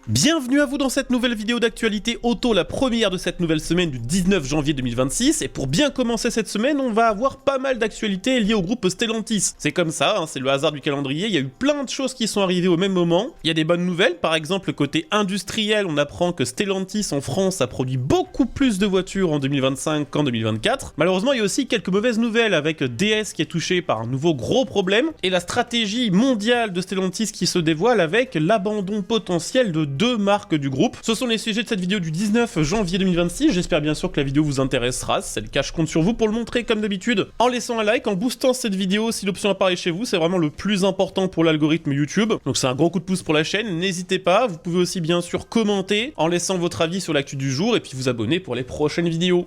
Bienvenue à vous dans cette nouvelle vidéo d'actualité auto, la première de cette nouvelle semaine du 19 janvier 2026. Et pour bien commencer cette semaine, on va avoir pas mal d'actualités liées au groupe Stellantis. C'est comme ça, c'est le hasard du calendrier, il y a eu plein de choses qui sont arrivées au même moment. Il y a des bonnes nouvelles, par exemple côté industriel, on apprend que Stellantis en France a produit beaucoup plus de voitures en 2025 qu'en 2024. Malheureusement, il y a aussi quelques mauvaises nouvelles avec DS qui est touché par un nouveau gros problème et la stratégie mondiale de Stellantis qui se dévoile avec l'abandon potentiel de deux marques du groupe. Ce sont les sujets de cette vidéo du 19 janvier 2026. J'espère bien sûr que la vidéo vous intéressera. Si c'est le cas, je compte sur vous pour le montrer comme d'habitude en laissant un like, en boostant cette vidéo si l'option apparaît chez vous. C'est vraiment le plus important pour l'algorithme YouTube. Donc c'est un gros coup de pouce pour la chaîne. N'hésitez pas. Vous pouvez aussi bien sûr commenter en laissant votre avis sur l'actu du jour et puis vous abonner pour les prochaines vidéos.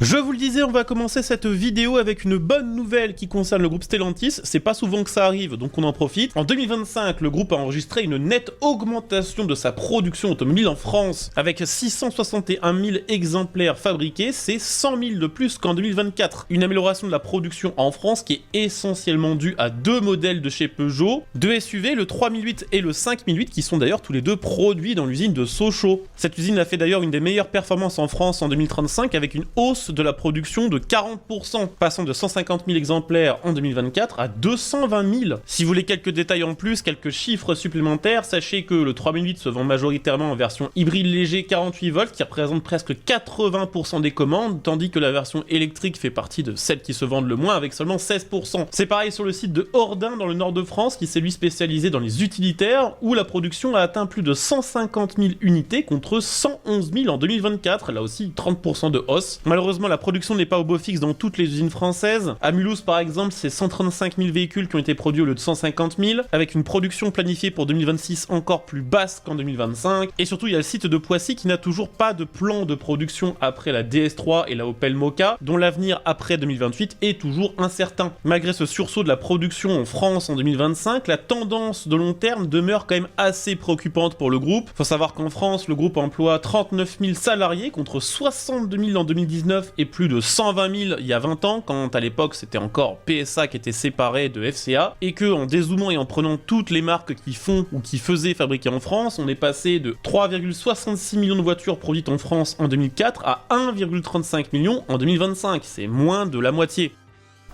Je vous le disais, on va commencer cette vidéo avec une bonne nouvelle qui concerne le groupe Stellantis. C'est pas souvent que ça arrive, donc on en profite. En 2025, le groupe a enregistré une nette augmentation de sa production automobile en France. Avec 661 000 exemplaires fabriqués, c'est 100 000 de plus qu'en 2024. Une amélioration de la production en France qui est essentiellement due à deux modèles de chez Peugeot, deux SUV, le 3008 et le 5008, qui sont d'ailleurs tous les deux produits dans l'usine de Sochaux. Cette usine a fait d'ailleurs une des meilleures performances en France en 2035 avec une hausse de la production de 40%, passant de 150 000 exemplaires en 2024 à 220 000. Si vous voulez quelques détails en plus, quelques chiffres supplémentaires, sachez que le 3008 se vend majoritairement en version hybride léger 48 volts qui représente presque 80% des commandes, tandis que la version électrique fait partie de celles qui se vendent le moins avec seulement 16%. C'est pareil sur le site de Ordin dans le nord de France qui s'est lui spécialisé dans les utilitaires où la production a atteint plus de 150 000 unités contre 111 000 en 2024, là aussi 30% de hausse. Malheureusement, la production n'est pas au beau fixe dans toutes les usines françaises. À Mulhouse, par exemple, c'est 135 000 véhicules qui ont été produits au lieu de 150 000, avec une production planifiée pour 2026 encore plus basse qu'en 2025. Et surtout, il y a le site de Poissy qui n'a toujours pas de plan de production après la DS3 et la Opel Mokka, dont l'avenir après 2028 est toujours incertain. Malgré ce sursaut de la production en France en 2025, la tendance de long terme demeure quand même assez préoccupante pour le groupe. Faut savoir qu'en France, le groupe emploie 39 000 salariés contre 62 000 en 2019 et plus de 120 000 il y a 20 ans, quand à l'époque c'était encore PSA qui était séparé de FCA, et que en dézoomant et en prenant toutes les marques qui font ou qui faisaient fabriquer en France, on est passé de 3,66 millions de voitures produites en France en 2004 à 1,35 million en 2025, c'est moins de la moitié.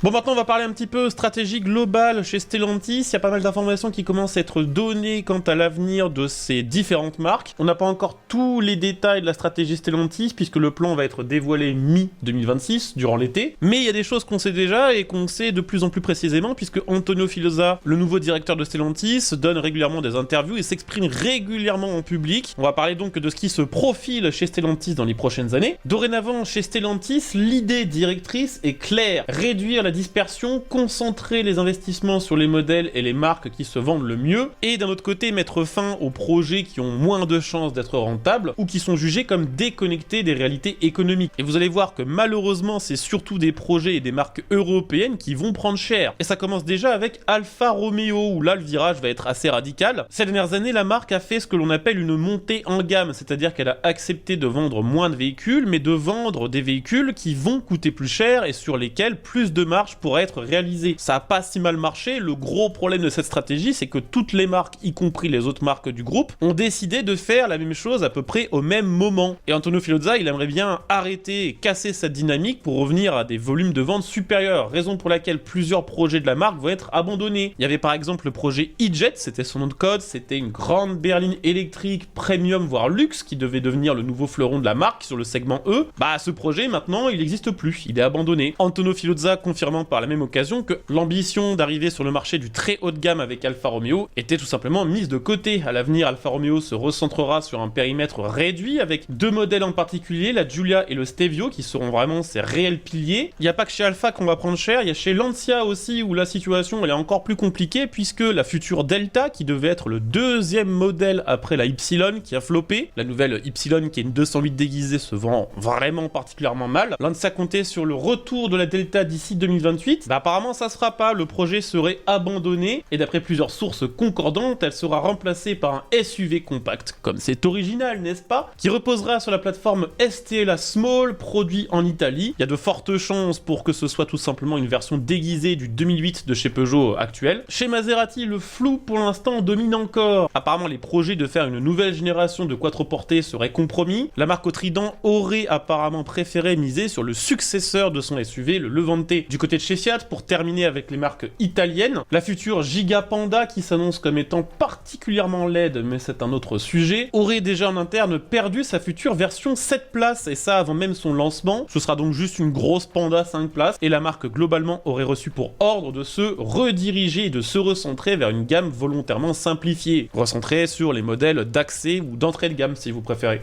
Bon, maintenant on va parler un petit peu stratégie globale chez Stellantis. Il y a pas mal d'informations qui commencent à être données quant à l'avenir de ces différentes marques. On n'a pas encore tous les détails de la stratégie Stellantis puisque le plan va être dévoilé mi-2026 durant l'été. Mais il y a des choses qu'on sait déjà et qu'on sait de plus en plus précisément puisque Antonio Filosa, le nouveau directeur de Stellantis, donne régulièrement des interviews et s'exprime régulièrement en public. On va parler donc de ce qui se profile chez Stellantis dans les prochaines années. Dorénavant, chez Stellantis, l'idée directrice est claire: réduire la dispersion, concentrer les investissements sur les modèles et les marques qui se vendent le mieux, et d'un autre côté mettre fin aux projets qui ont moins de chances d'être rentables ou qui sont jugés comme déconnectés des réalités économiques. Et vous allez voir que malheureusement c'est surtout des projets et des marques européennes qui vont prendre cher. Et ça commence déjà avec Alfa Romeo où là le virage va être assez radical. Ces dernières années, la marque a fait ce que l'on appelle une montée en gamme, c'est-à-dire qu'elle a accepté de vendre moins de véhicules mais de vendre des véhicules qui vont coûter plus cher et sur lesquels plus de marge pourrait être réalisé. Ça a pas si mal marché. Le gros problème de cette stratégie, c'est que toutes les marques, y compris les autres marques du groupe, ont décidé de faire la même chose à peu près au même moment. Et Antonio Filosa, il aimerait bien arrêter et casser cette dynamique pour revenir à des volumes de vente supérieurs, raison pour laquelle plusieurs projets de la marque vont être abandonnés. Il y avait par exemple le projet E-Jet, c'était son nom de code, c'était une grande berline électrique premium voire luxe qui devait devenir le nouveau fleuron de la marque sur le segment E. Bah ce projet maintenant, il n'existe plus, il est abandonné. Antonio Filosa confirme par la même occasion que l'ambition d'arriver sur le marché du très haut de gamme avec Alfa Romeo était tout simplement mise de côté. À l'avenir, Alfa Romeo se recentrera sur un périmètre réduit avec deux modèles en particulier, la Giulia et le Stelvio, qui seront vraiment ses réels piliers. Il n'y a pas que chez Alfa qu'on va prendre cher, il y a chez Lancia aussi où la situation elle est encore plus compliquée puisque la future Delta, qui devait être le deuxième modèle après la Y qui a floppé, la nouvelle Y qui est une 208 déguisée se vend vraiment particulièrement mal. Lancia comptait sur le retour de la Delta d'ici 2025 2028, apparemment ça se fera pas, le projet serait abandonné, et d'après plusieurs sources concordantes, elle sera remplacée par un SUV compact, comme c'est original, n'est-ce pas, qui reposera sur la plateforme STLA Small, produit en Italie. Il y a de fortes chances pour que ce soit tout simplement une version déguisée du 2008 de chez Peugeot actuel. Chez Maserati, le flou pour l'instant domine encore. Apparemment, les projets de faire une nouvelle génération de quattroportées seraient compromis. La marque au Trident aurait apparemment préféré miser sur le successeur de son SUV, le Levante. Du côté de chez Fiat, pour terminer avec les marques italiennes, la future Giga Panda, qui s'annonce comme étant particulièrement laide, mais c'est un autre sujet, aurait déjà en interne perdu sa future version 7 places, et ça avant même son lancement. Ce sera donc juste une grosse Panda 5 places, et la marque globalement aurait reçu pour ordre de se rediriger et de se recentrer vers une gamme volontairement simplifiée, recentrée sur les modèles d'accès ou d'entrée de gamme si vous préférez.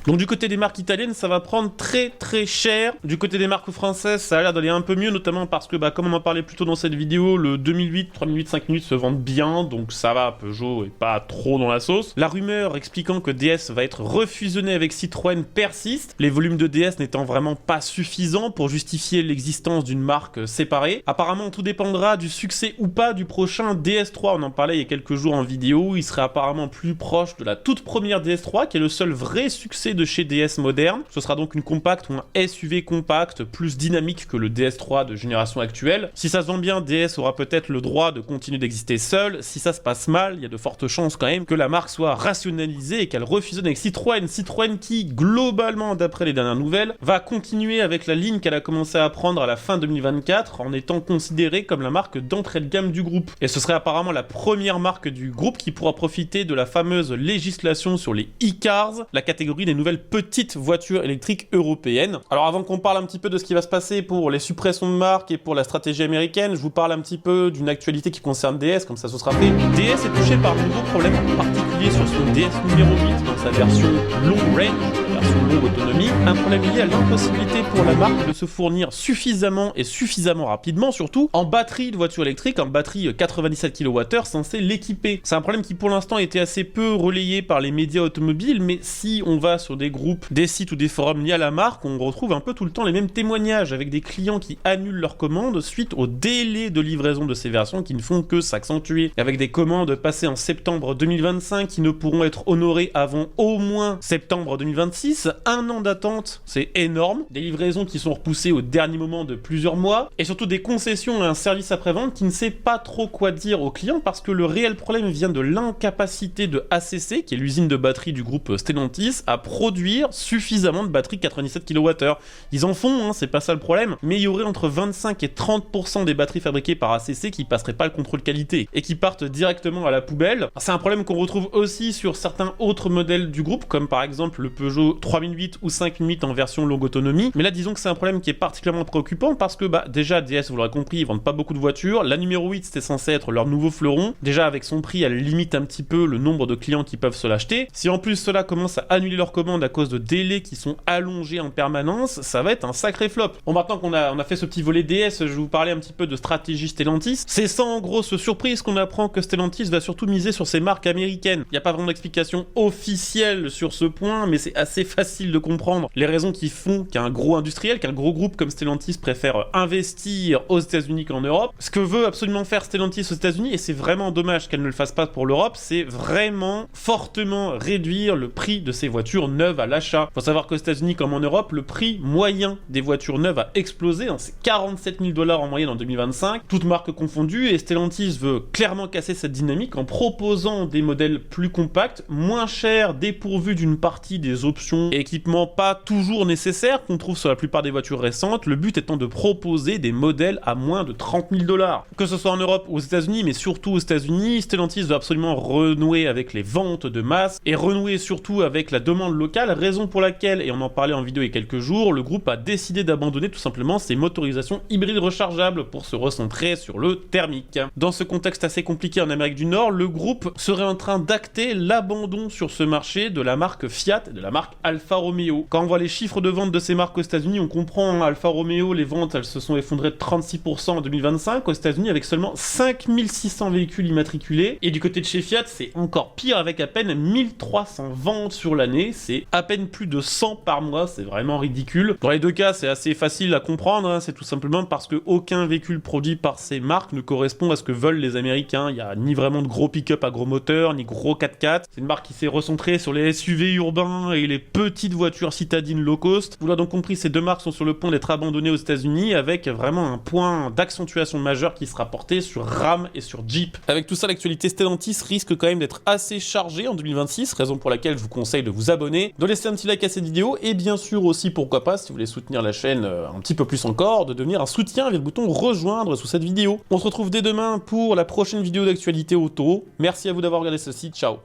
Donc du côté des marques italiennes, ça va prendre très cher. Du côté des marques françaises, ça a l'air d'aller un peu mieux, notamment parce que, comme on en parlait plus tôt dans cette vidéo, le 2008, 3 minutes, 5 minutes se vendent bien, donc ça va, Peugeot est pas trop dans la sauce. La rumeur expliquant que DS va être refusionné avec Citroën persiste, les volumes de DS n'étant vraiment pas suffisants pour justifier l'existence d'une marque séparée. Apparemment, tout dépendra du succès ou pas du prochain DS3, on en parlait il y a quelques jours en vidéo, il serait apparemment plus proche de la toute première DS3, qui est le seul vrai succès de chez DS moderne. Ce sera donc une compacte ou un SUV compact plus dynamique que le DS3 de génération actuelle. Si ça se vend bien, DS aura peut-être le droit de continuer d'exister seul. Si ça se passe mal, il y a de fortes chances quand même que la marque soit rationalisée et qu'elle refusionne avec Citroën. Citroën qui, globalement, d'après les dernières nouvelles, va continuer avec la ligne qu'elle a commencé à prendre à la fin 2024 en étant considérée comme la marque d'entrée de gamme du groupe. Et ce serait apparemment la première marque du groupe qui pourra profiter de la fameuse législation sur les e-cars, la catégorie des nouvelles petites voitures électriques européennes. Alors avant qu'on parle un petit peu de ce qui va se passer pour les suppressions de marques et pour la stratégie américaine, je vous parle un petit peu d'une actualité qui concerne DS, comme ça ce sera fait. DS est touché par de nouveaux problèmes, en particulier sur son DS numéro 8 dans sa version long range, version longue autonomie, un problème lié à l'impossibilité pour la marque de se fournir suffisamment et suffisamment rapidement, surtout en batterie de voiture électrique, en batterie 97 kWh censée l'équiper. C'est un problème qui pour l'instant était assez peu relayé par les médias automobiles, mais si on va sur des groupes, des sites ou des forums liés à la marque, on retrouve un peu tout le temps les mêmes témoignages avec des clients qui annulent leurs commandes suite au délai de livraison de ces versions qui ne font que s'accentuer, avec des commandes passées en septembre 2025 qui ne pourront être honorées avant au moins septembre 2026, un an d'attente, c'est énorme, des livraisons qui sont repoussées au dernier moment de plusieurs mois, et surtout des concessions à un service après-vente qui ne sait pas trop quoi dire aux clients parce que le réel problème vient de l'incapacité de ACC, qui est l'usine de batterie du groupe Stellantis, à produire suffisamment de batteries 97 kWh. Ils en font, c'est pas ça le problème, mais il y aurait entre 25 et 30% des batteries fabriquées par ACC qui passeraient pas le contrôle qualité et qui partent directement à la poubelle. C'est un problème qu'on retrouve aussi sur certains autres modèles du groupe, comme par exemple le Peugeot 3008 ou 5008 en version longue autonomie, mais là disons que c'est un problème qui est particulièrement préoccupant parce que déjà DS, vous l'aurez compris, ils vendent pas beaucoup de voitures, la numéro 8 c'était censé être leur nouveau fleuron, déjà avec son prix elle limite un petit peu le nombre de clients qui peuvent se l'acheter, si en plus cela commence à annuler leurs commandes à cause de délais qui sont allongés en permanence, ça va être un sacré flop. Bon, maintenant qu'on a fait ce petit volet DS, je vais vous parler un petit peu de stratégie Stellantis. C'est sans grosse surprise qu'on apprend que Stellantis va surtout miser sur ses marques américaines. Il n'y a pas vraiment d'explication officielle sur ce point, mais c'est assez facile de comprendre les raisons qui font qu'un gros industriel, qu'un gros groupe comme Stellantis préfère investir aux États-Unis qu'en Europe. Ce que veut absolument faire Stellantis aux États-Unis, et c'est vraiment dommage qu'elle ne le fasse pas pour l'Europe, c'est vraiment fortement réduire le prix de ces voitures neuves à l'achat. Faut savoir qu'aux États-Unis comme en Europe, le prix moyen des voitures neuves a explosé, c'est 47 000 $ en moyenne en 2025, toutes marques confondues, et Stellantis veut clairement casser cette dynamique en proposant des modèles plus compacts, moins chers, dépourvus d'une partie des options et équipements pas toujours nécessaires qu'on trouve sur la plupart des voitures récentes, le but étant de proposer des modèles à moins de 30 000 $. Que ce soit en Europe ou aux États-Unis, mais surtout aux États-Unis, Stellantis veut absolument renouer avec les ventes de masse et renouer surtout avec la demande locale, raison pour laquelle, et on en parlait en vidéo il y a quelques jours, le groupe a décidé d'abandonner tout simplement ses motorisations hybrides rechargeables pour se recentrer sur le thermique. Dans ce contexte assez compliqué en Amérique du Nord, le groupe serait en train d'acter l'abandon sur ce marché de la marque Fiat et de la marque Alfa Romeo. Quand on voit les chiffres de vente de ces marques aux États-Unis, on comprend, Alfa Romeo, les ventes elles se sont effondrées de 36% en 2025 aux États-Unis avec seulement 5600 véhicules immatriculés, et du côté de chez Fiat c'est encore pire avec à peine 1300 ventes sur l'année, c'est c'est à peine plus de 100 par mois, c'est vraiment ridicule. Dans les deux cas, c'est assez facile à comprendre, hein, c'est tout simplement parce que aucun véhicule produit par ces marques ne correspond à ce que veulent les Américains. Il n'y a ni vraiment de gros pick-up à gros moteur, ni gros 4x4. C'est une marque qui s'est recentrée sur les SUV urbains et les petites voitures citadines low cost. Vous l'avez donc compris, ces deux marques sont sur le point d'être abandonnées aux États-Unis avec vraiment un point d'accentuation majeur qui sera porté sur Ram et sur Jeep. Avec tout ça, l'actualité Stellantis risque quand même d'être assez chargée en 2026, raison pour laquelle je vous conseille de vous abonner, de laisser un petit like à cette vidéo et bien sûr aussi, pourquoi pas, si vous voulez soutenir la chaîne un petit peu plus encore, de devenir un soutien via le bouton rejoindre sous cette vidéo. On se retrouve dès demain pour la prochaine vidéo d'actualité auto. Merci à vous d'avoir regardé ceci, ciao.